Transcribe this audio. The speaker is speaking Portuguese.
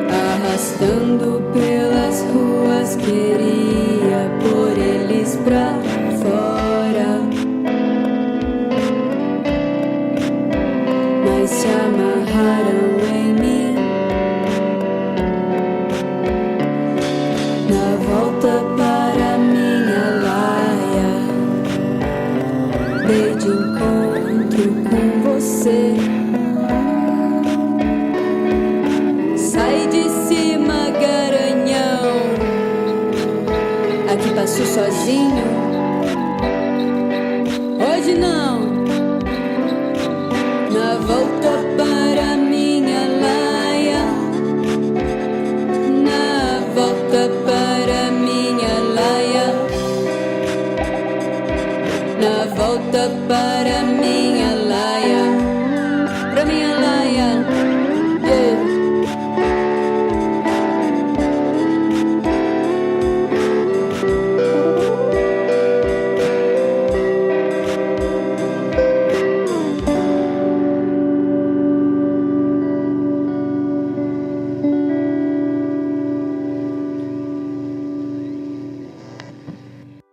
Arrastando pelas ruas, queria pôr eles pra fora, mas se amarraram em mim. Na volta para minha laia, dei de encontro com você. Sai de cima, garanhão, aqui passo sozinho, hoje não. Na volta para minha laia, na volta para minha laia, na volta para minha